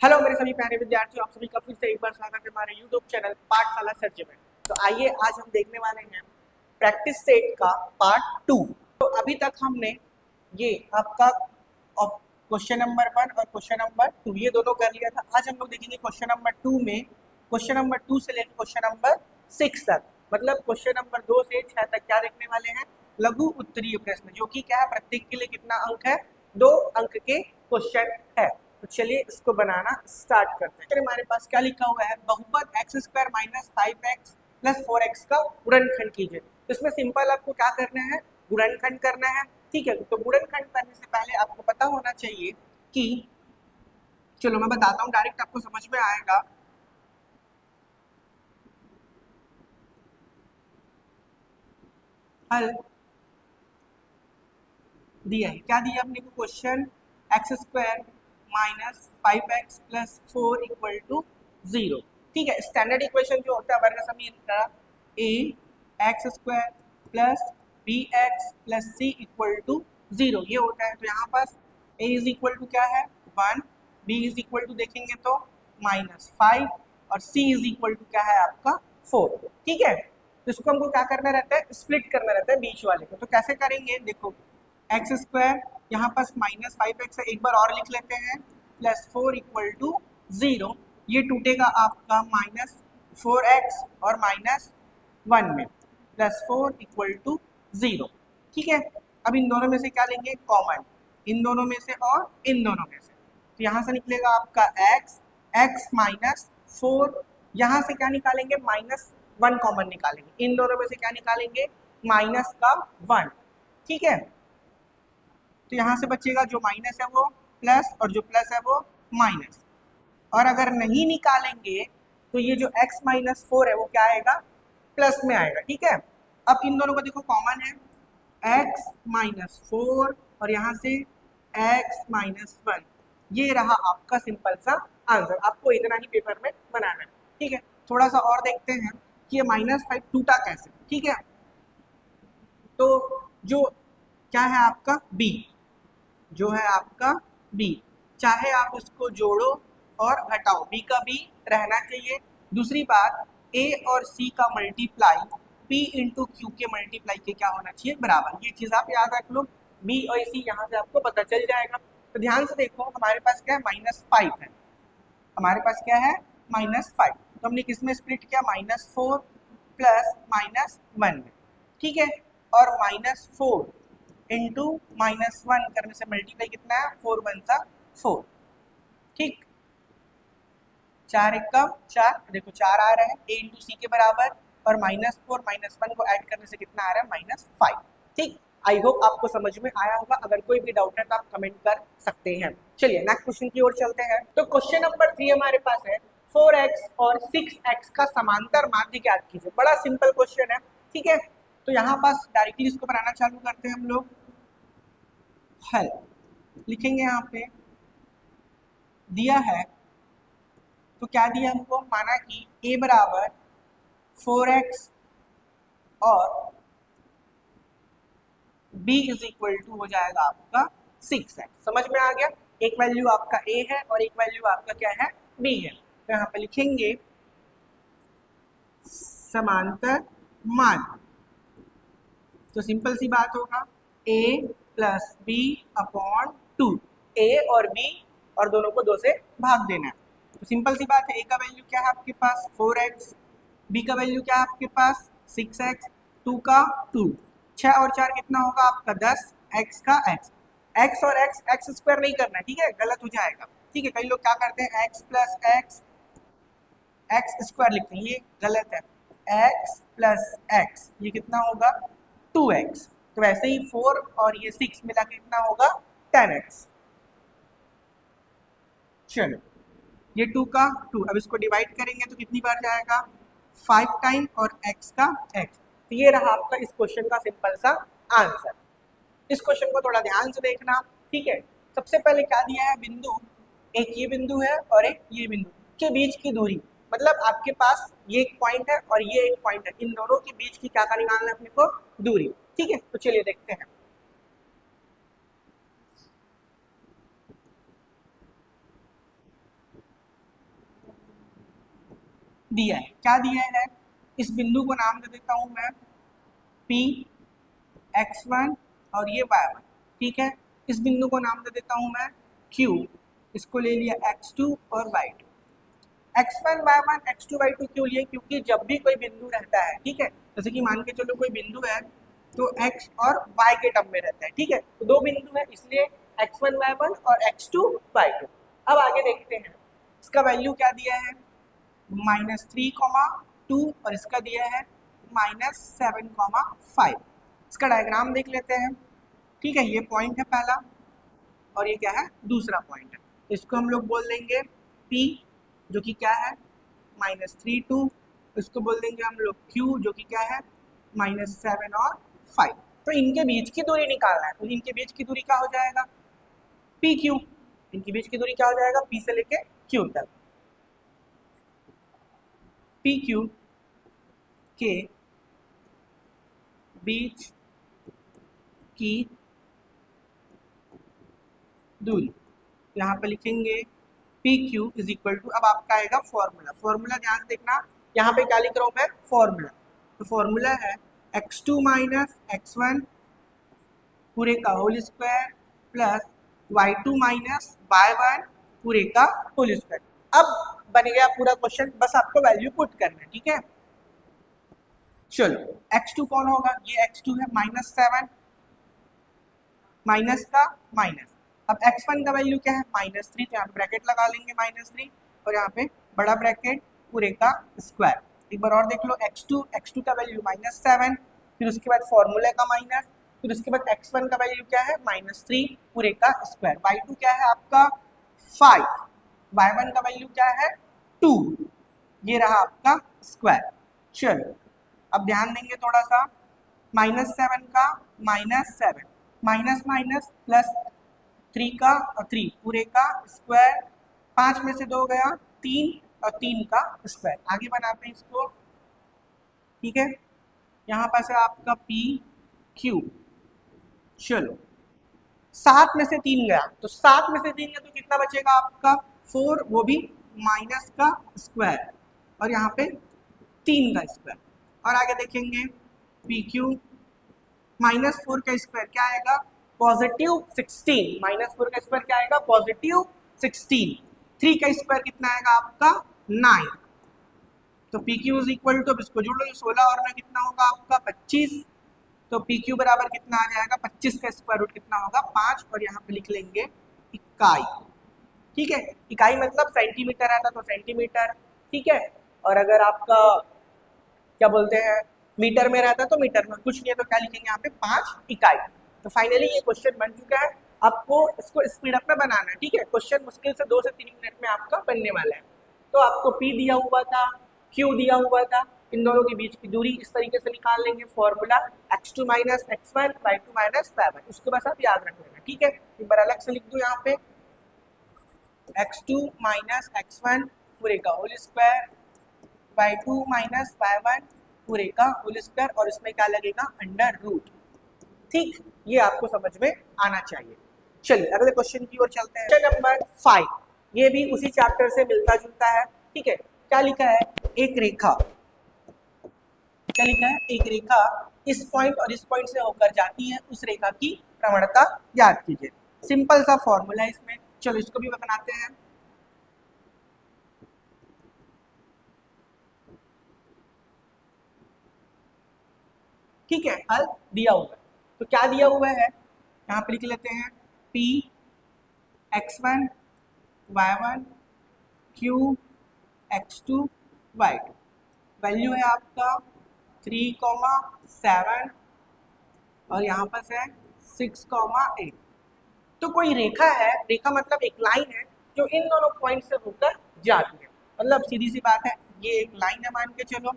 Hello मेरे सभी प्यारे विद्यार्थियों, आप सभी का फिर से एक बार स्वागत है हमारे YouTube चैनल पाठशाला सर्च में। तो आइए आज हम देखने वाले हैं प्रैक्टिस सेट का पार्ट 2। तो अभी तक हमने ये आपका क्वेश्चन नंबर 1 और क्वेश्चन नंबर 2 ये दोनों कर लिया था। आज हम लोग देखेंगे क्वेश्चन नंबर 2 में क्वेश्चन नंबर 2 से लेकर क्वेश्चन नंबर 6 तक, मतलब क्वेश्चन नंबर 2 से 6 तक क्या देखने वाले हैं, लघु उत्तरीय प्रश्न, जो कि क्या है, प्रत्येक के लिए कितना अंक है, 2 अंक के क्वेश्चन है। तो चलिए इसको बनाना स्टार्ट करते हैं। तो हमारे पास क्या लिखा हुआ है, बहुपद x square minus 5x plus 4x का गुणनखंड कीजिए। तो इसमें सिंपल आपको क्या करना है, गुणनखंड करना है। ठीक है, तो गुणनखंड करने से पहले आपको पता होना चाहिए कि, चलो मैं बताता हूँ, डायरेक्ट आपको समझ में आएगा। हल दिया है, क्या दिया अपने को question, X square minus 5x plus 4 equal to 0। ठीक है, स्टैंडर्ड इक्वेशन जो होता है वर्ग समीकरण का, a x square plus b x plus c equal to 0 ये होता है। तो यहाँ पास ए इज इक्वल टू क्या है 1, बी इज इक्वल टू देखेंगे तो -5 और सी इज इक्वल टू क्या है आपका 4। ठीक है, तो इसको हमको क्या करना रहता है, स्प्लिट करना रहता है बीच वाले को। तो कैसे करेंगे, देखो एक्स स्क्वायर यहाँ पास -5x है, एक बार और लिख लेते हैं, प्लस 4 इक्वल टू 0। ये टूटेगा आपका -4x और -1 में, प्लस 4 इक्वल टू 0। ठीक है, अब इन दोनों में से क्या लेंगे, कॉमन, इन दोनों में से और इन दोनों में से। तो यहाँ से निकलेगा आपका x माइनस 4, यहाँ से क्या निकालेंगे, -1 कॉमन निकालेंगे, इन दोनों में से क्या निकालेंगे, माइनस का 1। ठीक है, तो यहाँ से बचेगा जो माइनस है वो प्लस और जो प्लस है वो माइनस। और अगर नहीं निकालेंगे तो ये जो x माइनस 4 है वो क्या आएगा, प्लस में आएगा। ठीक है, अब इन दोनों को देखो कॉमन है, x माइनस 4 और यहाँ से x माइनस 1, ये रहा आपका सिंपल सा आंसर। आपको इतना ही पेपर में बनाना है। ठीक है, थोड़ा सा और देखते हैं कि ये -5 टूटा कैसे। ठीक है, तो जो क्या है आपका b, जो है आपका b, चाहे आप इसको जोड़ो और घटाओ, b का b रहना चाहिए। दूसरी बात, a और c का मल्टीप्लाई p इंटू क्यू के मल्टीप्लाई के क्या होना चाहिए, बराबर। ये चीज आप याद रख लो, b और c यहाँ से आपको पता चल जाएगा। तो ध्यान से देखो, हमारे पास क्या है, -5 है, हमारे पास क्या है -5। तो हमने किसमें स्प्लिट किया, -4 प्लस -1 में। ठीक है, और -4 इंटू -1 करने से मल्टीप्लाई कितना है, 4 1 सा 4। ठीक, 4 1 का 4, देखो 4 आ रहा है, a इंटू सी के बराबर, और -4 -1 को ऐड करने से कितना आ रहा है, -5। ठीक, आई होप आपको समझ में आया होगा। अगर कोई भी डाउट है तो आप कमेंट कर सकते हैं। चलिए नेक्स्ट क्वेश्चन की ओर चलते हैं। तो क्वेश्चन नंबर 3 हमारे पास है, 4x और 6x का समांतर माध्य ज्ञात कीजिए। बड़ा सिंपल क्वेश्चन है। ठीक है, तो यहाँ पास डायरेक्टली इसको बनाना चालू करते हैं हम लोग। हल लिखेंगे, यहाँ पे दिया है, तो क्या दिया हमको, माना कि a बराबर 4x और b इज इक्वल टू हो जाएगा आपका 6x। समझ में आ गया, एक वैल्यू आपका a है और एक वैल्यू आपका क्या है, b है। तो यहाँ पे लिखेंगे समांतर माध्य। तो सिंपल सी बात होगा, a plus B upon 2, a और b और दोनों को 2 से भाग देना है। तो सिंपल सी बात है, a का वैल्यू क्या है आपके पास 4x, b का वैल्यू क्या है आपके पास 6x, 2 का 2, 6 और 4 कितना होगा आपका 10, x का x और x स्क्वायर नहीं करना है, ठीक है, गलत हो जाएगा। ठीक है, कई लोग क्या करते हैं, x प्लस x स्क्वायर लिखते हैं, ये गलत है। x प्लस x ये कितना होगा 2x। तो वैसे ही 4 और ये 6 मिला के कितना होगा 10x। चलो ये 2 का 2, अब इसको डिवाइड करेंगे तो कितनी बार जाएगा 5 टाइम, और x का x। तो ये रहा आपका इस क्वेश्चन का सिंपल सा आंसर। इस क्वेश्चन को थोड़ा ध्यान से देखना। ठीक है, सबसे पहले क्या दिया है, बिंदु, एक ये बिंदु है और एक ये बिंदु के बीच की दूरी, मतलब आपके पास ये एक पॉइंट है और ये एक पॉइंट है, इन दोनों के बीच की क्या का निकालना है अपने को, दूरी। ठीक है, तो चलिए देखते हैं। दिया है। क्या दिया है? इस बिंदु को नाम दे देता हूं मैं P x1 और ये y1, ठीक है। इस बिंदु को नाम दे देता हूं मैं Q, इसको ले लिया x2 और y2। x1 y1 x2 y2 क्यों लिए? क्योंकि जब भी कोई बिंदु रहता है, ठीक है, जैसे कि मान के चलो कोई बिंदु है तो x और y के टर्म में रहता है, ठीक है, तो दो बिंदु है इसलिए x1 y1 और x2 y2। अब आगे देखते हैं, इसका वैल्यू क्या दिया है? -3,2 और इसका दिया है -7,5। इसका डायग्राम देख लेते हैं, ठीक है। ये पॉइंट है पहला और ये क्या है? दूसरा पॉइंट है। इसको हम लोग बोल देंगे P, जो कि क्या है? -3,2। इसको बोल देंगे हम लोग Q, जो कि क्या है? -7 और 5। तो इनके बीच की दूरी निकालना है, तो इनके बीच की दूरी क्या हो जाएगा? PQ। इनके बीच की दूरी क्या हो जाएगा? P से लेके Q तक। PQ के बीच की दूरी, यहाँ पे लिखेंगे PQ इज इक्वल टू, अब आपका आएगा फॉर्मूला। फॉर्मूला ध्यान से देखना, यहाँ पे क्या लिख रहा हूँ मैं? फॉर्मूला। तो फॉर्मूला है x2 माइनस x1 पूरे का whole square plus y2 minus y1 पूरे का होल स्क्वायर। अब बन गया पूरा क्वेश्चन, बस आपको वैल्यू पुट करना है, ठीक है। चलो x2 कौन होगा? ये x2 है, -7 माइनस का माइनस। अब x1 का वैल्यू क्या है? -3, तो यहाँ पे ब्रैकेट लगा लेंगे -3 और यहाँ पे बड़ा ब्रैकेट पूरे का स्क्वायर। एक बार और देख लो, x2 का वैल्यू -7, फिर उसके बाद फॉर्मूले का माइनस, फिर उसके बाद x1 का वैल्यू क्या है? -3 पूरे का स्क्वायर। y2 क्या है आपका? 5, y1 का वैल्यू क्या है? 2, ये रहा आपका स्क्वायर। चलो अब ध्यान देंगे थोड़ा सा, -7 का -7 माइनस माइनस प्लस 3 का और 3 पूरे का स्क्वायर, 5 में से 2 गया 3 और 3 का स्क्वायर। आगे बनाते हैं इसको, ठीक है। यहाँ पास है आपका PQ। चलो 7 में से 3 गया, तो 7 में से 3 गया तो कितना बचेगा आपका? 4, वो भी माइनस का स्क्वायर और यहाँ पे 3 का स्क्वायर। और आगे देखेंगे PQ -4 का स्क्वायर क्या आएगा? +16। -4 का स्क्वायर क्या आएगा? +16। 3 का स्क्वायर कितना आएगा आपका? 9। तो PQ इज इक्वल टू, अब इसको जोड़ लो, 16 और में कितना होगा आपका? 25। तो PQ बराबर कितना आ जाएगा? 25 का स्क्वायर रूट कितना होगा? 5। और यहाँ पे लिख लेंगे इकाई, ठीक है। इकाई मतलब सेंटीमीटर आता तो सेंटीमीटर, ठीक है। और अगर आपका क्या बोलते हैं मीटर में रहता है तो मीटर में, कुछ नहीं है तो क्या लिखेंगे यहाँ पे? 5 इकाई। तो फाइनली ये क्वेश्चन बन चुका है। आपको इसको स्पीड अप में बनाना है, ठीक है। क्वेश्चन मुश्किल से 2 से 3 मिनट में आपका बनने वाला है। तो आपको P दिया हुआ था, Q दिया हुआ था, इन दोनों के बीच की दूरी इस तरीके से निकाल लेंगे। Formula x2 minus x1 y2 minus y1, उसको बस आप याद रख लेना, ठीक है। एक बार अलग से लिख दो यहाँ पे, x2 माइनस x1 पूरे का whole square, y2 minus y1 पूरे का होल स्क्वायर, और इसमें क्या लगेगा? अंडर रूट, ठीक। ये आपको समझ में आना चाहिए। चलिए अगले क्वेश्चन की ओर चलते हैं। क्वेश्चन नंबर 5, ये भी उसी चैप्टर से मिलता जुलता है, ठीक है। क्या लिखा है? एक रेखा, क्या लिखा है? एक रेखा इस पॉइंट और इस पॉइंट से होकर जाती है, उस रेखा की प्रवणता याद कीजिए। सिंपल सा फॉर्मूला है इसमें, चलो इसको भी बनाते हैं। ठीक है, हल दिया हुआ है, तो क्या दिया हुआ है यहाँ पे लिख लेते हैं P x1 y1 Q x2 y2। Value है आपका 3,7 और यहाँ पर है 6,8। तो कोई रेखा है, रेखा मतलब एक लाइन है जो इन दोनों पॉइंट से होकर जाती है। मतलब सीधी सी बात है, ये एक लाइन है मान के चलो,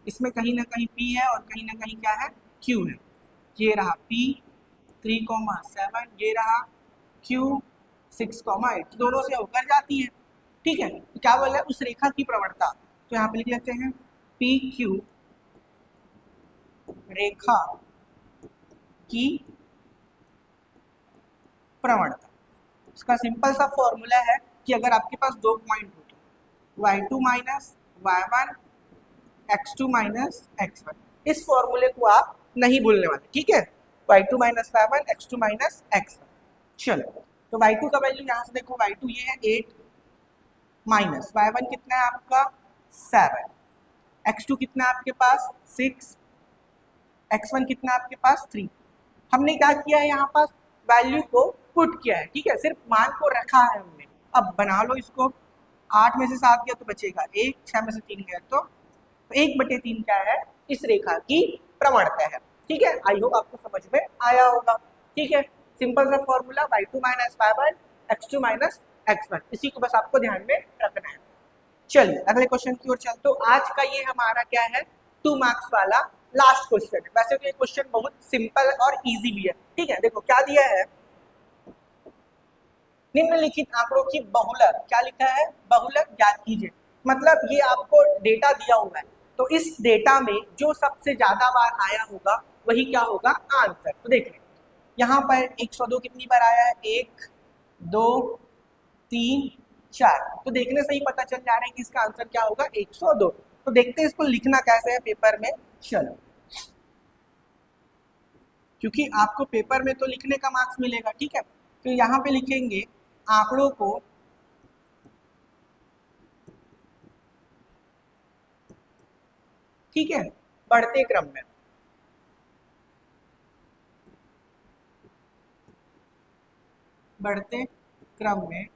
इसमें कहीं ना कहीं P है और कहीं ना कहीं क्या है? Q है। ये रहा P 3,7, ये रहा Q 6,8, दोनों से होकर जाती है, ठीक है। तो क्या बोल रहा है? उस रेखा की प्रवणता, तो यहाँ पे लिख लेते हैं PQ रेखा की प्रवणता। इसका सिंपल सा फॉर्मूला है कि अगर आपके पास दो पॉइंट हो तो y2 minus y1 x2 minus x1। इस फॉर्मूले को आप नहीं भूलने वाले, ठीक है। y2 minus y1 x2 minus x1। चलो तो y2 का वैल्यू यहाँ से देखो, y2 ये है 8 माइनस y1 कितना है आपका 7, x2 कितना है आपके पास 6, x1 कितना है आपके पास 3। हमने क्या किया है यहाँ पास वैल्यू को पुट किया है, ठीक है, सिर्फ मान को रखा है हमने। अब बना लो इसको, 8 में से 7 गया तो बचेगा 1, 6 में से 3 गया तो 1/3 क्या है, इस रेखा की प्रवणता है, ठीक है। आई होप आपको समझ में आया होगा, ठीक है। सिंपल सा formula y2 minus y1 x2 minus x1, इसी को बस आपको ध्यान में रखना है। चलिए अगले क्वेश्चन की ओर चलते। तो आज का ये हमारा क्या है, 2 मार्क्स वाला लास्ट क्वेश्चन है। वैसे तो ये क्वेश्चन बहुत सिंपल और इजी भी है, ठीक है। देखो क्या दिया है, निम्नलिखित आंकड़ों की बहुलक, क्या लिखा है, बहुलक ज्ञात कीजिए। मतलब ये आपको डेटा दिया हुआ है, तो इस डेटा में जो सबसे ज्यादा बार आया होगा वही क्या होगा, आंसर। तो देख लें यहाँ पर 102 कितनी बार आया है, 1 2 3 4। तो देखने से ही पता चल जा रहा है कि इसका आंसर क्या होगा, 102। तो देखते हैं इसको लिखना कैसे है पेपर में। चलो, क्योंकि आपको पेपर में तो लिखने का मार्क्स मिलेगा, ठीक है। तो यहाँ पे लिखेंगे आंकड़ों को ठीक है बढ़ते क्रम में, बढ़ते क्रम में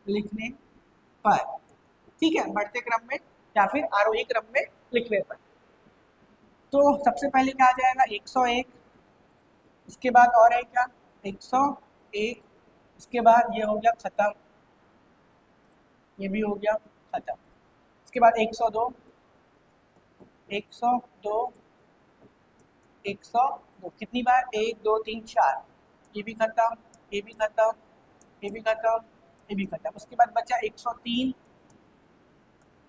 लिखने पर, ठीक है, बढ़ते क्रम में या फिर आरोही क्रम में लिखने पर। तो सबसे पहले क्या आ जाएगा, 101, इसके बाद और है क्या 101, इसके बाद ये हो गया खत्म, ये भी हो गया खत्म। इसके बाद 102, 102, 102 कितनी बार, 1 2 3 4, ये भी खत्म, ये भी खत्म, ये भी खत्म, ये भी खत्म। उसके बाद बचा 103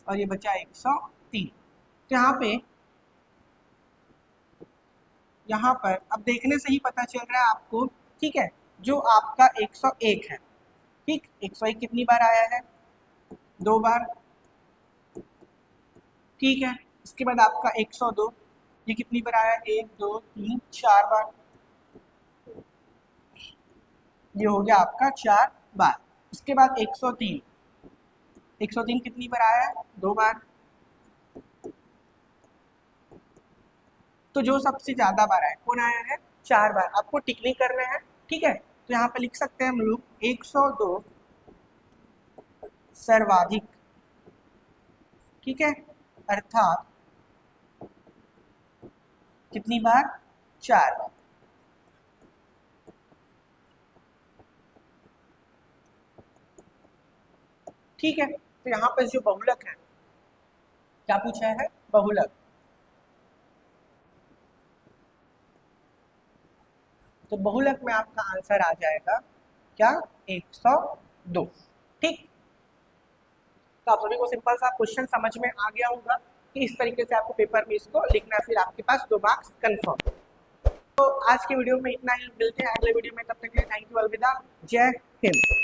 और ये बचा 103। तो यहाँ पर अब देखने से ही पता चल रहा है आपको, ठीक है, जो आपका 101 है, ठीक, 101 कितनी बार आया है, 2 बार, ठीक है। इसके बाद आपका 102, ये कितनी बार आया है, 1 2 3 4 बार, ये हो गया आपका 4 बार। इसके बाद 103, 103 कितनी बार आया है, 2 बार। तो जो सबसे ज्यादा बार आया कौन आया है, 4 बार। आपको टिक नहीं करना है, ठीक है। तो यहाँ पे लिख सकते हैं हम लोग 102 सर्वाधिक, ठीक है, अर्थात कितनी बार, 4 बार। ठीक है। तो यहाँ पर जो बहुलक है, क्या पूछा है, बहुलक। तो बहुलक में आपका आंसर आ जाएगा क्या, 102, ठीक। तो आप सभी को सिंपल सा क्वेश्चन समझ में आ गया होगा कि इस तरीके से आपको पेपर में इसको लिखना है, फिर आपके पास 2 मार्क्स कंफर्म। तो आज के वीडियो में इतना ही, मिलते हैं अगले वीडियो में, तब तक के लिए थैंक यू, अलविदा, जय हिंद।